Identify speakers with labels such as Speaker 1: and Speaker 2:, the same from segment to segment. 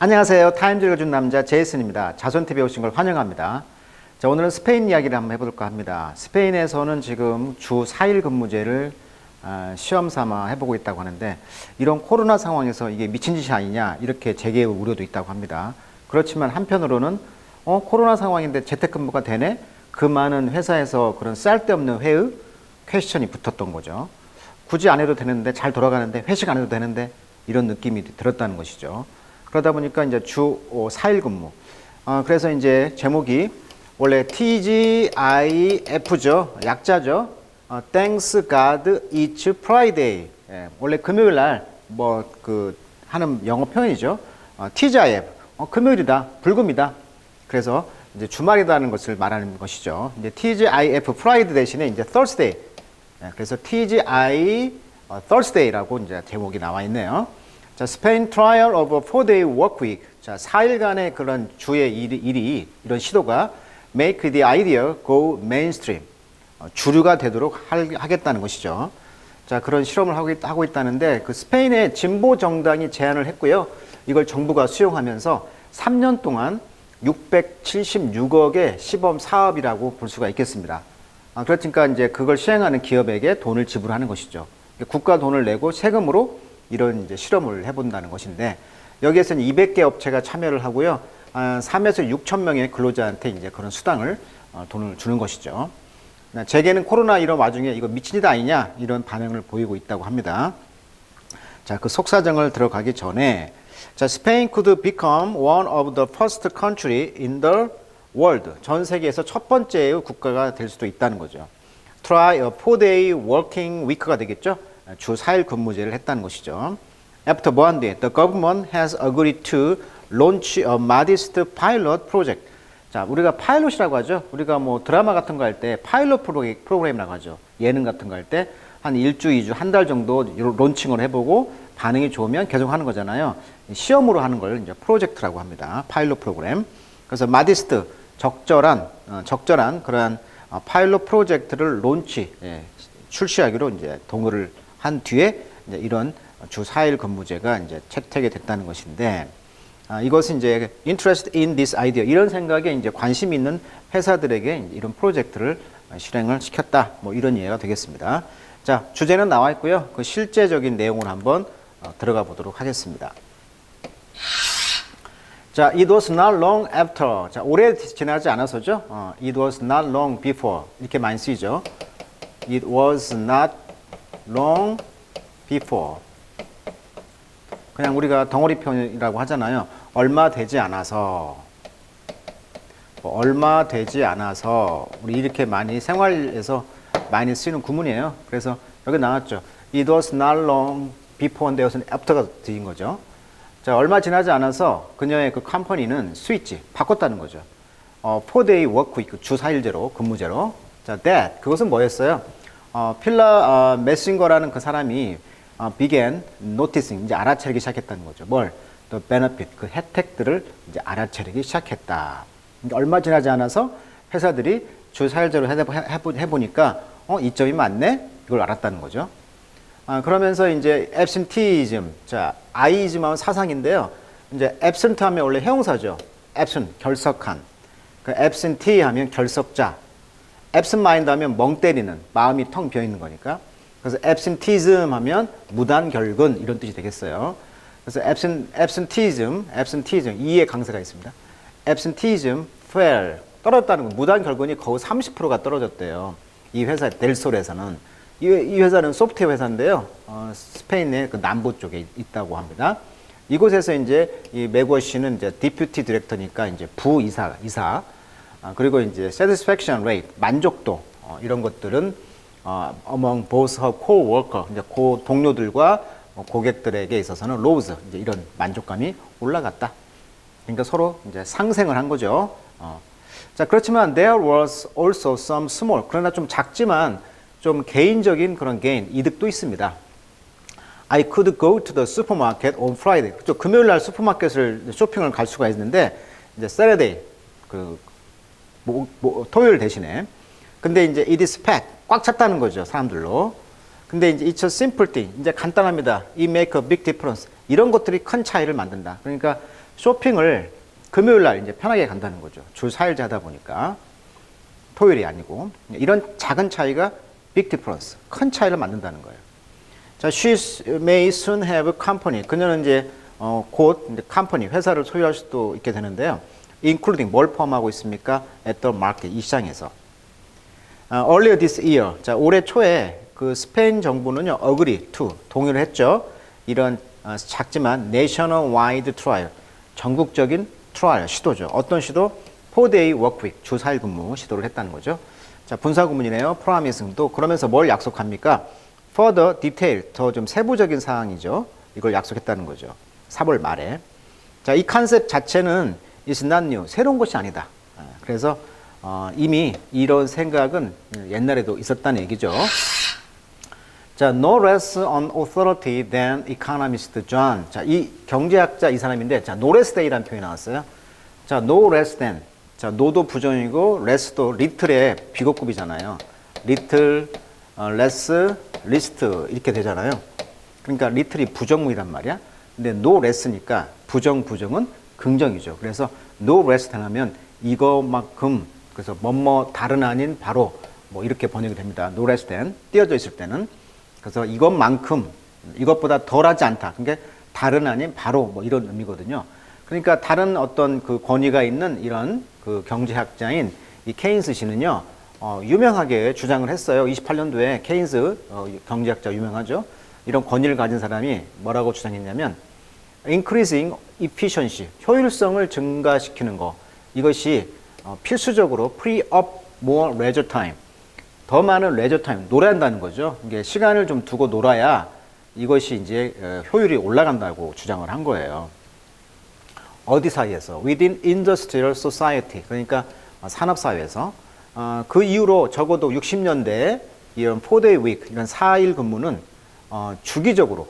Speaker 1: 안녕하세요. 타임즈 읽어준 남자 제이슨입니다. 자손TV에 오신 걸 환영합니다. 자, 오늘은 스페인 이야기를 한번 해볼까 합니다. 스페인에서는 지금 주 4일 근무제를 시험 삼아 해보고 있다고 하는데, 이런 코로나 상황에서 이게 미친 짓이 아니냐 이렇게 제기의 우려도 있다고 합니다. 그렇지만 한편으로는 코로나 상황인데 재택근무가 되네? 그 많은 회사에서 그런 쓸데없는 회의, 퀘스천이 붙었던 거죠. 굳이 안 해도 되는데, 잘 돌아가는데, 회식 안 해도 되는데, 이런 느낌이 들었다는 것이죠. 그러다 보니까 이제 주 4일 근무. 그래서 이제 제목이 원래 TGIF죠. 약자죠. Thanks God It's Friday. 예, 원래 금요일 날 하는 영어 표현이죠. TGIF. 금요일이다. 불금이다. 그래서 이제 주말이라는 것을 말하는 것이죠. 이제 TGIF Friday 대신에 이제 Thursday. 예, 그래서 TGI Thursday라고 이제 제목이 나와 있네요. 자, Spain trial of a 4-day work week. 자, 4일간의 그런 주의 일이 이런 시도가 make the idea go mainstream. 주류가 되도록 하겠다는 것이죠. 자, 그런 실험을 하고 있다는데, 그 스페인의 진보 정당이 제안을 했고요. 이걸 정부가 수용하면서 3년 동안 676억의 시범 사업이라고 볼 수가 있겠습니다. 그렇니까 이제 그걸 시행하는 기업에게 돈을 지불하는 것이죠. 국가 돈을 내고 세금으로 이런 이제 실험을 해본다는 것인데, 여기에서는 200개 업체가 참여를 하고요. 3에서 6천 명의 근로자한테 이제 그런 수당을, 돈을 주는 것이죠. 재계는 코로나 이런 와중에 이거 미친 짓 아니냐 이런 반응을 보이고 있다고 합니다. 자, 그 속사정을 들어가기 전에, 자, Spain could become one of the first country in the world. 전 세계에서 첫 번째의 국가가 될 수도 있다는 거죠. Try a 4-day working week가 되겠죠. 주 4일 근무제를 했다는 것이죠. After one day, the government has agreed to launch a modest pilot project. 자, 우리가 파일럿이라고 하죠. 우리가 뭐 드라마 같은 거 할 때 파일럿 프로그램이라고 하죠. 예능 같은 거 할 때 한 1주, 2주, 한 달 정도 론칭을 해보고 반응이 좋으면 계속 하는 거잖아요. 시험으로 하는 걸 이제 프로젝트라고 합니다. 파일럿 프로그램. 그래서 modest, 적절한 그러한 파일럿 프로젝트를 출시하기로 이제 동의를 한 뒤에 이제 이런 주 4일 근무제가 이제 채택이 됐다는 것인데, 이것은 이제 interest in this idea, 이런 생각에 이제 관심 있는 회사들에게 이런 프로젝트를 실행을 시켰다. 뭐 이런 이해가 되겠습니다. 자, 주제는 나와 있고요. 그 실제적인 내용을 한번 들어가 보도록 하겠습니다. 자, it was not long after. 자, 오래 지나지 않아서죠. It was not long before. 이렇게 많이 쓰이죠. It was not long before. 그냥 우리가 덩어리 표현이라고 하잖아요. 얼마 되지 않아서. 얼마 되지 않아서. 우리 이렇게 많이 생활에서 많이 쓰이는 구문이에요. 그래서 여기 나왔죠. It was not long before인데 여기서는 after가 들린 거죠. 자, 얼마 지나지 않아서 그녀의 그 컴퍼니는 스위치, 바꿨다는 거죠. 4-day work week, 주 4일제로, 근무제로. 자, that, 그것은 뭐였어요? 필라 메싱거라는 그 사람이 began noticing, 이제 알아차리기 시작했다는 거죠. 뭘? The benefit, 그 혜택들을 이제 알아차리기 시작했다. 얼마 지나지 않아서 회사들이 주 4일제로 해보니까 이점이 많네? 이걸 알았다는 거죠. 그러면서 이제 absenteeism, 자, aism 하면 사상인데요. 이제 absent 하면 원래 형용사죠. absent, 결석한. 그 absentee 하면 결석자. absent mind 하면 멍 때리는, 마음이 텅 비어 있는 거니까. 그래서 absenteeism 하면 무단결근 이런 뜻이 되겠어요. 그래서 absenteeism, 이의 강세가 있습니다. absenteeism fell, 떨어졌다는 거. 무단결근이 거의 30%가 떨어졌대요. 이 회사 델솔에서는. 이 회사는 소프트웨어 회사인데요. 스페인의 그 남부 쪽에 있다고 합니다. 이곳에서 이제 이 맥워시는 이제 디퓨티 디렉터니까 이제 부이사, 그리고 이제 satisfaction rate, 만족도, 이런 것들은 among both her co-worker, 이제 동료들과 고객들에게 있어서는 rose, 이제 이런 만족감이 올라갔다. 그러니까 서로 이제 상생을 한 거죠. 자, 그렇지만 there was also some small, 그러나 좀 작지만 좀 개인적인 그런 게인, 이득도 있습니다. I could go to the supermarket on Friday. 그렇죠. 금요일 날 슈퍼마켓을 쇼핑을 갈 수가 있는데, 이제 Saturday, 토요일 대신에. 근데 이제 it is packed, 꽉 찼다는 거죠, 사람들로. 근데 이제 it's a simple thing, 이제 간단합니다. It make a big difference. 이런 것들이 큰 차이를 만든다. 그러니까 쇼핑을 금요일 날 이제 편하게 간다는 거죠. 주 4일째 하다 보니까 토요일이 아니고 이런 작은 차이가 big difference, 큰 차이를 만든다는 거예요. 자, she may soon have company. 그녀는 이제 곧 이제 company, 회사를 소유할 수도 있게 되는데요. including 뭘 포함하고 있습니까? at the market, 이 시장에서. earlier this year, 자, 올해 초에 그 스페인 정부는요, agree to, 동의를 했죠. 이런 작지만 nationwide trial, 전국적인 트라이얼, 시도죠. 어떤 시도? 4-day workweek, 주 4일 근무 시도를 했다는 거죠. 자, 분사 구문이네요. promising도 그러면서 뭘 약속합니까? further detail, 더 좀 세부적인 사항이죠. 이걸 약속했다는 거죠. 3월 말에. 자, 이 컨셉 자체는 is not new, 새로운 것이 아니다. 그래서 이미 이런 생각은 옛날에도 있었다는 얘기죠. 자, no less on authority than economist John. 자, 이 경제학자 이 사람인데, 자, no less than이라는 표현이 나왔어요. 자, no less than. 자, no도 부정이고, less도 little의 비교급이잖아요. little, less, least 이렇게 되잖아요. 그러니까 little이 부정문이란 말이야. 근데 no less니까 부정은 긍정이죠. 그래서 no less than 하면 이거만큼, 그래서 뭐뭐 다른 아닌 바로 뭐 이렇게 번역이 됩니다. no less than 띄어져 있을 때는. 그래서 이것만큼, 이것보다 덜하지 않다. 그러니까 다른 아닌 바로 뭐 이런 의미거든요. 그러니까 다른 어떤 그 권위가 있는 이런 그 경제학자인 이 케인스 씨는요, 유명하게 주장을 했어요. 28년도에 케인스 경제학자 유명하죠. 이런 권위를 가진 사람이 뭐라고 주장했냐면 increasing efficiency, 효율성을 증가시키는 거. 이것이 필수적으로 free up more leisure time. 더 많은 레저 타임, 놀아야한다는 거죠. 이게 시간을 좀 두고 놀아야 이것이 이제 효율이 올라간다고 주장을 한 거예요. 어디 사이에서? Within industrial society. 그러니까 산업사회에서. 그 이후로 적어도 60년대에 이런 4-day week, 이런 4일 근무는 주기적으로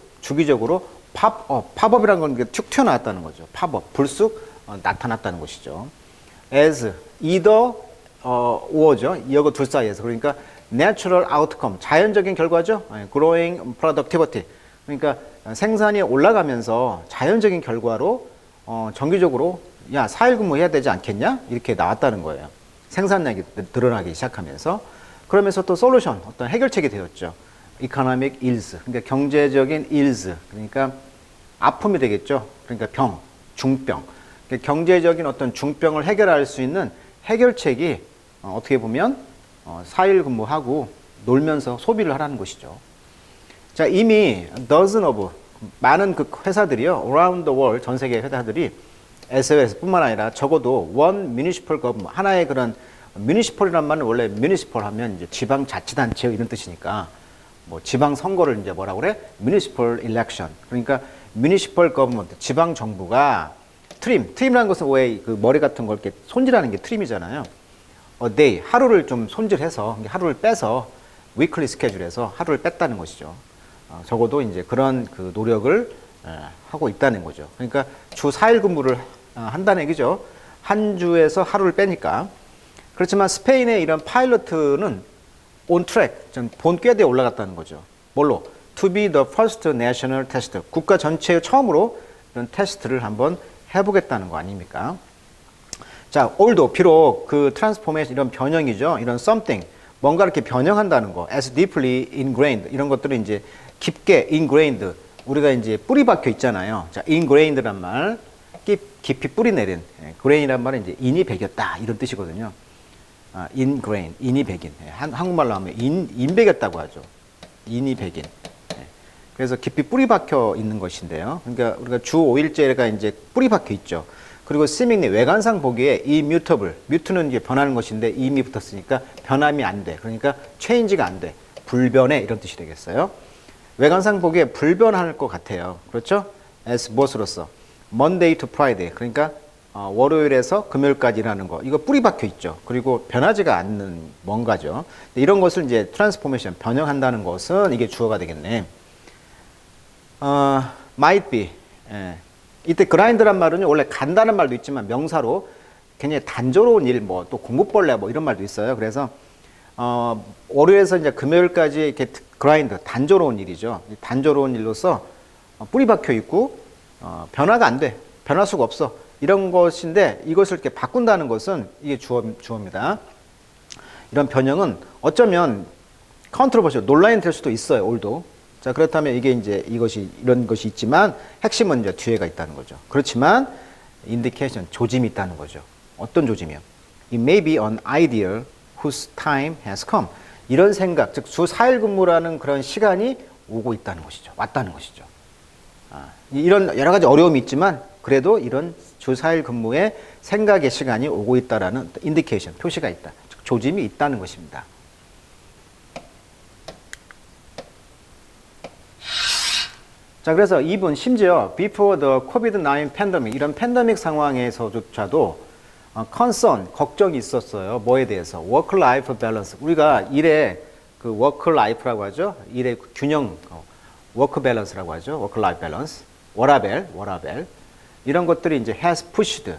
Speaker 1: 팝업이라는 건 툭 튀어나왔다는 거죠. 팝업, 불쑥 나타났다는 것이죠. as, either or죠. 이하고 둘 사이에서. 그러니까 natural outcome, 자연적인 결과죠. growing productivity. 그러니까 생산이 올라가면서 자연적인 결과로 정기적으로 야, 4일 근무해야 되지 않겠냐? 이렇게 나왔다는 거예요. 생산량이 늘어나기 시작하면서. 그러면서 또 솔루션, 어떤 해결책이 되었죠. economic ills, 그러니까 경제적인 ills, 그러니까 아픔이 되겠죠. 그러니까 병, 중병. 그러니까 경제적인 어떤 중병을 해결할 수 있는 해결책이 어떻게 보면 4일 근무하고 놀면서 소비를 하라는 것이죠. 자, 이미 dozen of 많은 그 회사들이요, around the world, 전 세계 회사들이 SOS뿐만 아니라 적어도 one municipal government, 하나의 그런 municipal이란 말은 원래 municipal 하면 이제 지방자치단체 이런 뜻이니까 뭐 지방 선거를 이제 뭐라고 그래? municipal election. 그러니까 municipal government, 지방 정부가 트림이라는 것은 왜 그 머리 같은 걸 이렇게 손질하는 게 트림이잖아요. a day, 하루를 좀 손질해서, 하루를 빼서 weekly schedule에서 하루를 뺐다는 것이죠. 적어도 이제 그런 그 노력을 하고 있다는 거죠. 그러니까 주 4일 근무를 한다는 얘기죠. 한 주에서 하루를 빼니까. 그렇지만 스페인의 이런 파일럿은 on track, 좀 본궤도에 올라갔다는 거죠. 뭘로? To be the first national test. 국가 전체의 처음으로 이런 테스트를 한번 해보겠다는 거 아닙니까? 자, although 비록 그 트랜스포메이션 이런 변형이죠. 이런 something 뭔가 이렇게 변형한다는 거, as deeply ingrained 이런 것들은 이제 깊게 ingrained 우리가 이제 뿌리 박혀 있잖아요. 자, ingrained란 말 깊이 뿌리 내린, grain이란 말은 이제 인이 배겼다 이런 뜻이거든요. ingrain, 인이 배긴. 한국말로 하면 인배겼다고 하죠. 인이 배긴. 그래서 깊이 뿌리 박혀 있는 것인데요. 그러니까 우리가 주 5일제가 이제 뿌리 박혀 있죠. 그리고 seemingly 외관상 보기에 immutable, mute는 이제 변하는 것인데 이미 붙었으니까 변함이 안 돼. 그러니까 change가 안 돼. 불변해 이런 뜻이 되겠어요. 외관상 보기에 불변할 것 같아요. 그렇죠? as 무엇으로서? Monday to Friday. 그러니까 월요일에서 금요일까지 일하는 거. 이거 뿌리 박혀 있죠. 그리고 변하지가 않는 뭔가죠. 이런 것을 이제 트랜스포메이션, 변형한다는 것은 이게 주어가 되겠네. might be. 이때 grind란 말은 원래 간다는 말도 있지만 명사로 굉장히 단조로운 일, 뭐 또 공부벌레 뭐 이런 말도 있어요. 그래서 월요일에서 이제 금요일까지 이렇게 grind, 단조로운 일이죠. 단조로운 일로서 뿌리 박혀 있고 변화가 안 돼. 변할 수가 없어. 이런 것인데 이것을 이렇게 바꾼다는 것은 이게 주어입니다. 이런 변형은 어쩌면 컨트로버시 논란이 될 수도 있어요. 올도. 자, 그렇다면 이게 이제 이런 것이 있지만 핵심은 이제 뒤에가 있다는 거죠. 그렇지만 indication 조짐이 있다는 거죠. 어떤 조짐이요? It may be an ideal whose time has come. 이런 생각, 즉 주 4일 근무라는 그런 시간이 오고 있다는 것이죠. 왔다는 것이죠. 이런 여러 가지 어려움이 있지만 그래도 이런 주 4일 근무의 생각의 시간이 오고 있다라는 인디케이션, 표시가 있다. 즉 조짐이 있다는 것입니다. 자, 그래서 2분 심지어 before the COVID-19 pandemic 이런 팬데믹 상황에서조차도 concern, 걱정이 있었어요. 뭐에 대해서? work-life balance. 우리가 일의 그 work-life라고 하죠. 일의 균형, work balance라고 하죠. work-life balance. 워라벨. 이런 것들이 이제 has pushed,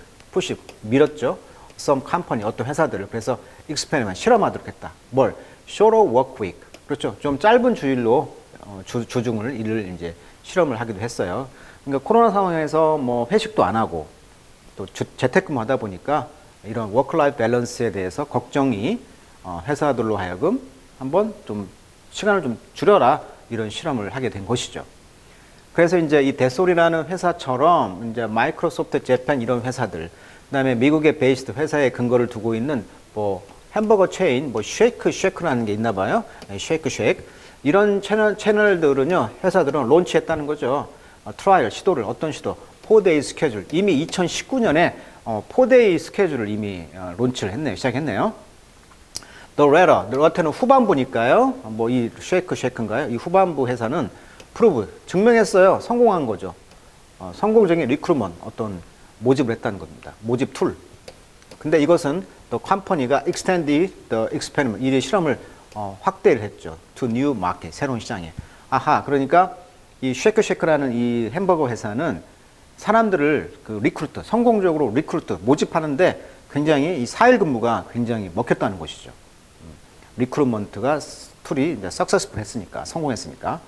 Speaker 1: 밀었죠. some company, 어떤 회사들을. 그래서 experiment, 실험하도록 했다. 뭘? shorter work week. 그렇죠. 좀 짧은 주일로 주중을 일을 이제 실험을 하기도 했어요. 그러니까 코로나 상황에서 뭐 회식도 안 하고 또 재택근무 하다 보니까 이런 워크라이프 밸런스에 대해서 걱정이 회사들로 하여금 한번 좀 시간을 좀 줄여라 이런 실험을 하게 된 것이죠. 그래서 이제 이 데솔이라는 회사처럼 이제 마이크로소프트 재팬 이런 회사들, 그다음에 미국의 베이스드 회사에 근거를 두고 있는 뭐 햄버거 체인, 뭐 쉐이크라는 게 있나 봐요. 쉐이크 이런 채널들은요, 회사들은 론치했다는 거죠. 트라이얼, 시도를, 어떤 시도? 4데이 스케줄. 이미 2019년에 4데이 스케줄을 이미 론치를 했네요. 시작했네요. The latter, 후반부니까요. 뭐 이 쉐이크인가요? 이 후반부 회사는 프루브, 증명했어요. 성공한 거죠. 성공적인 리크루먼, 어떤 모집을 했다는 겁니다. 모집 툴. 근데 이것은 the company가 extended the experiment, 이 실험을 확대를 했죠. to new market, 새로운 시장에. 아하, 그러니까 이 쉐이크라는 이 햄버거 회사는 사람들을 성공적으로 리크루트, 모집하는데 굉장히 이 4일 근무가 굉장히 먹혔다는 것이죠. 리크루먼트가 툴이 이제 successful 했으니까, 성공했으니까.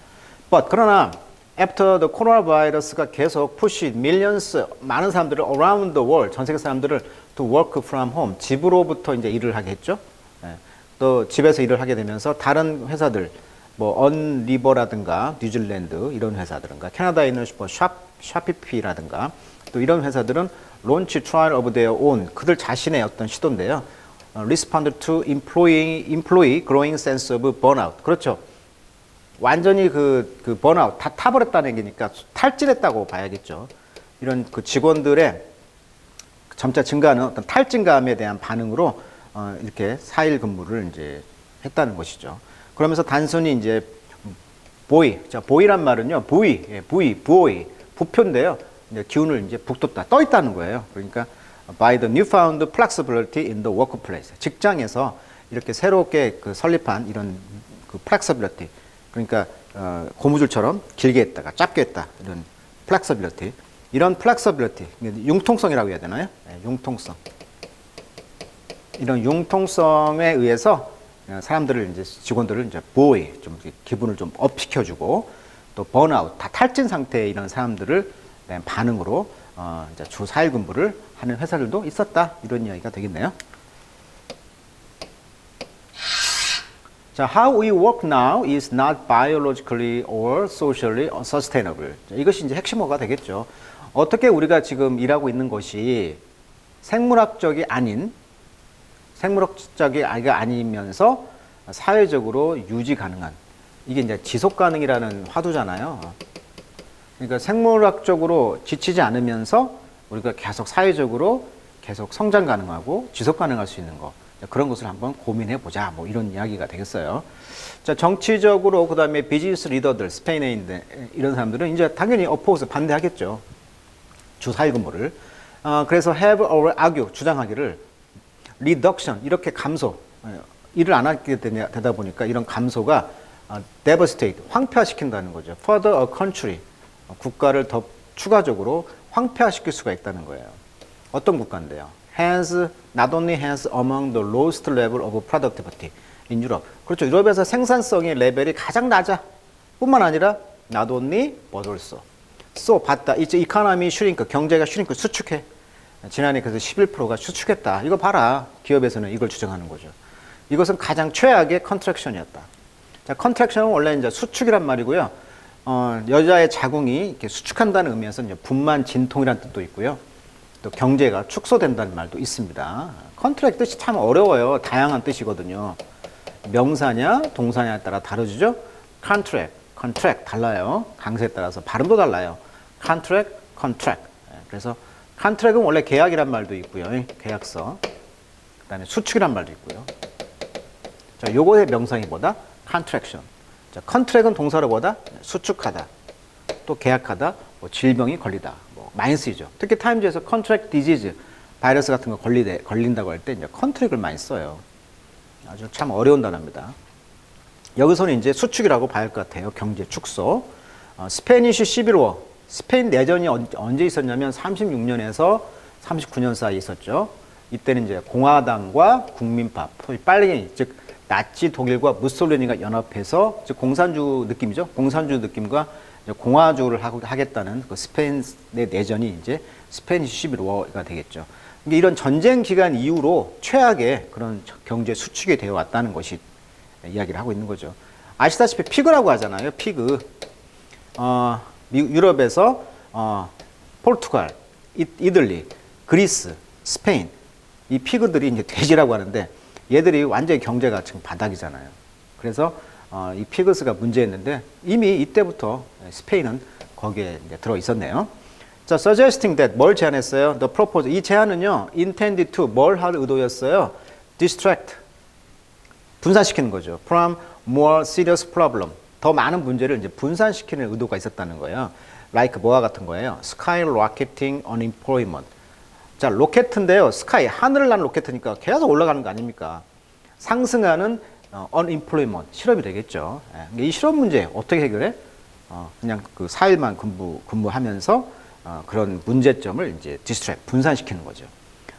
Speaker 1: But, 그러나, after the coronavirus가 계속 push millions, 많은 사람들을 around the world, 전 세계 사람들을 to work from home, 집으로부터 이제 일을 하게 했죠. 또 집에서 일을 하게 되면서 다른 회사들, 뭐 언리버라든가 뉴질랜드 이런 회사들인가 캐나다에 있는 뭐 샤피피라든가 또 이런 회사들은 launch trial of their own, 그들 자신의 어떤 시도인데요. respond to employee growing sense of burnout. 그렇죠. 완전히 그 번아웃 다 타버렸다는 얘기니까 탈진했다고 봐야겠죠. 이런 그 직원들의 점차 증가하는 어떤 탈진감에 대한 반응으로 이렇게 4일 근무를 이제 했다는 것이죠. 그러면서 단순히 이제 보이란 말은요, 부이, 부표인데요. 이제 기운을 이제 북돋다, 떠 있다는 거예요. 그러니까 by the newfound flexibility in the workplace. 직장에서 이렇게 새롭게 그 설립한 이런 그 flexibility. 그러니까 고무줄처럼 길게 했다가 짧게 했다. 이런 flexibility. 이런 flexibility, 융통성이라고 해야 되나요? 네, 융통성. 이런 융통성에 의해서 사람들을 이제 직원들을 이제 좀 기분을 좀 업시켜주고 또 번아웃, 다 탈진 상태의 이런 사람들을 반응으로 이제 주 4일 근무를 하는 회사들도 있었다, 이런 이야기가 되겠네요. 자, how we work now is not biologically or socially sustainable. 자, 이것이 이제 핵심어가 되겠죠. 어떻게 우리가 지금 일하고 있는 것이 생물학적이 아니면서 사회적으로 유지 가능한, 이게 이제 지속 가능이라는 화두잖아요. 그러니까 생물학적으로 지치지 않으면서 우리가 계속 사회적으로 계속 성장 가능하고 지속 가능할 수 있는 거, 그런 것을 한번 고민해 보자, 뭐 이런 이야기가 되겠어요. 자, 정치적으로 그다음에 비즈니스 리더들, 스페인에 있는 이런 사람들은 이제 당연히 oppose, 반대하겠죠. 주 4일 근무를. 그래서 have or argue, 주장하기를 reduction, 이렇게 감소, 일을 안 하게 되다 보니까 이런 감소가 devastate, 황폐화시킨다는 거죠. further a country, 국가를 더 추가적으로 황폐화시킬 수가 있다는 거예요. 어떤 국가인데요? not only has among the lowest level of productivity in Europe. 그렇죠. 유럽에서 생산성의 레벨이 가장 낮아. 뿐만 아니라 not only but also 봤다. 이제 이코노미 슈링크, 경제가 슈링크, 수축해. 지난해 그래서 11%가 수축했다. 이거 봐라. 기업에서는 이걸 주장하는 거죠. 이것은 가장 최악의 컨트랙션이었다. 자, 컨트랙션은 원래 이제 수축이란 말이고요. 여자의 자궁이 이렇게 수축한다는 의미에서 이제 분만 진통이라는 뜻도 있고요. 또 경제가 축소된다는 말도 있습니다. 컨트랙 뜻이 참 어려워요. 다양한 뜻이거든요. 명사냐, 동사냐에 따라 다르죠. 컨트랙 달라요. 강세에 따라서 발음도 달라요. 컨트랙. 그래서 컨트랙은 원래 계약이란 말도 있고요. 계약서. 그다음에 수축이란 말도 있고요. 자, 요거의 명사이 뭐다? 컨트랙션. 자, 컨트랙은 동사로 뭐다? 수축하다. 또 계약하다. 뭐 질병이 걸리다. 뭐 많이 쓰이죠. 특히 타임즈에서 컨트랙 디지즈 바이러스 같은 거 걸린다고 할 때 이제 컨트랙을 많이 써요. 아주 참 어려운 단어입니다. 여기서는 이제 수축이라고 봐야 할 것 같아요. 경제 축소. 스페니쉬 시빌워. 스페인 내전이 언제 있었냐면 36년에서 39년 사이에 있었죠. 이때는 이제 공화당과 국민파, 빨갱이, 즉 나치 독일과 무솔리니가 연합해서 즉 공산주 느낌이죠. 공산주 느낌과 공화주를 하겠다는 그 스페인의 내전이 이제 스페니쉬 시빌워가 되겠죠. 이런 전쟁 기간 이후로 최악의 그런 경제 수축이 되어 왔다는 것이 이야기를 하고 있는 거죠. 아시다시피 피그라고 하잖아요. 피그. 유럽에서 포르투갈, 이들리, 그리스, 스페인 이 피그들이 이제 돼지라고 하는데 얘들이 완전히 경제가 지금 바닥이잖아요. 그래서 이 피그스가 문제였는데 이미 이때부터 스페인은 거기에 이제 들어 있었네요. 자, suggesting that 뭘 제안했어요? The proposal. 이 제안은요, intended to 뭘 할 의도였어요? distract. 분산시키는 거죠. from more serious problem. 더 많은 문제를 이제 분산시키는 의도가 있었다는 거예요. like 뭐와 같은 거예요. skyrocketing unemployment. 자, 로켓인데요. 스카이, 하늘을 나는 로켓이니까 계속 올라가는 거 아닙니까? 상승하는 unemployment, 실업이 되겠죠. 이 실업 문제 어떻게 해결해? 그냥 그 4일만 근무하면서 그런 문제점을 이제 distract, 분산시키는 거죠.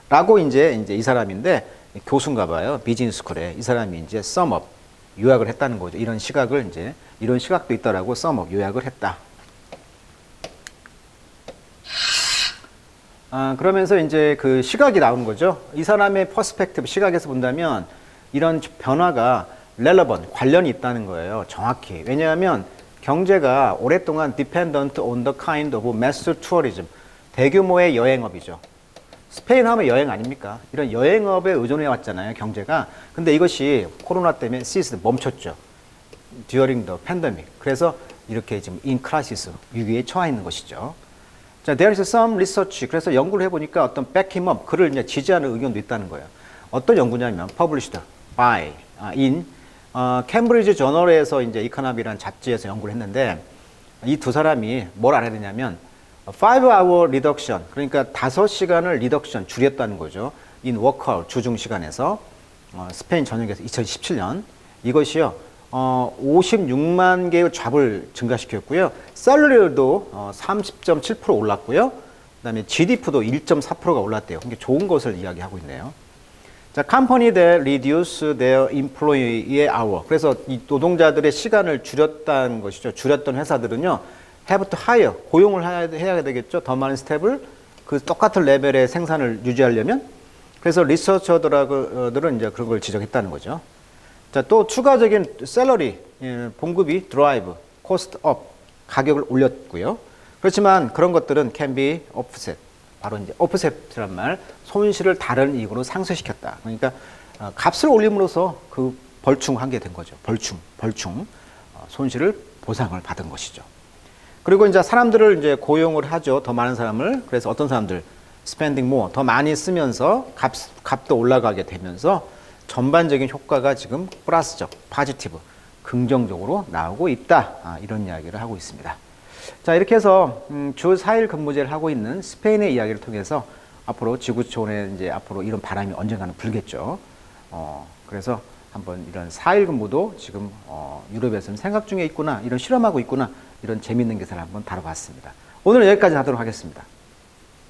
Speaker 1: 라고 이제 이 사람인데 교수인가 봐요. 비즈니스 스쿨에 이 사람이 이제 sum-up, 요약을 했다는 거죠. 이런 시각을 이제 이런 시각도 있다라고 sum-up, 요약을 했다. 그러면서 이제 그 시각이 나오는 거죠. 이 사람의 퍼스펙티브, 시각에서 본다면 이런 변화가 relevant, 관련이 있다는 거예요. 정확히. 왜냐하면 경제가 오랫동안 dependent on the kind of mass tourism, 대규모의 여행업이죠. 스페인 하면 여행 아닙니까? 이런 여행업에 의존해 왔잖아요, 경제가. 근데 이것이 코로나 때문에 ceased, 멈췄죠. during the pandemic. 그래서 이렇게 지금 in crisis, 위기에 처해 있는 것이죠. 자, there is some research. 그래서 연구를 해보니까 어떤 back him up, 그를 이제 지지하는 의견도 있다는 거예요. 어떤 연구냐면 published by, in 캠브리지 저널에서 이제 이코노미라는 잡지에서 연구를 했는데 이 두 사람이 뭘 알아야 되냐면 5-hour reduction, 그러니까 5시간을 리덕션, 줄였다는 거죠. in work hour, 주중 시간에서 스페인 전역에서 2017년 이것이요. 56만 개의 잡을 증가시켰고요. 셀러리도 30.7% 올랐고요. 그다음에 GDP도 1.4%가 올랐대요. 그게 좋은 것을 이야기하고 있네요. 자, company that reduce their employee hour. 그래서 이 노동자들의 시간을 줄였다는 것이죠. 줄였던 회사들은요, have to hire, 고용을 해야 되겠죠. 더 많은 스텝을 그 똑같은 레벨의 생산을 유지하려면. 그래서 리서처들은 이제 그런 걸 지적했다는 거죠. 자, 또 추가적인 셀러리, 봉급이 드라이브, 코스트 업, 가격을 올렸고요. 그렇지만 그런 것들은 can be offset. 바로 이제 offset이란 말, 손실을 다른 이익으로 상쇄시켰다. 그러니까 값을 올림으로써 그 벌충한 게 된 거죠. 벌충. 손실을 보상을 받은 것이죠. 그리고 이제 사람들을 이제 고용을 하죠. 더 많은 사람을. 그래서 어떤 사람들, spending more, 더 많이 쓰면서 값도 올라가게 되면서 전반적인 효과가 지금 플러스적, 포지티브, 긍정적으로 나오고 있다. 이런 이야기를 하고 있습니다. 자, 이렇게 해서 주 4일 근무제를 하고 있는 스페인의 이야기를 통해서 앞으로 지구촌에 이제 앞으로 이런 바람이 언젠가는 불겠죠. 그래서 한번 이런 4일 근무도 지금 유럽에서는 생각 중에 있구나, 이런 실험하고 있구나, 이런 재미있는 기사를 한번 다뤄봤습니다. 오늘은 여기까지 하도록 하겠습니다.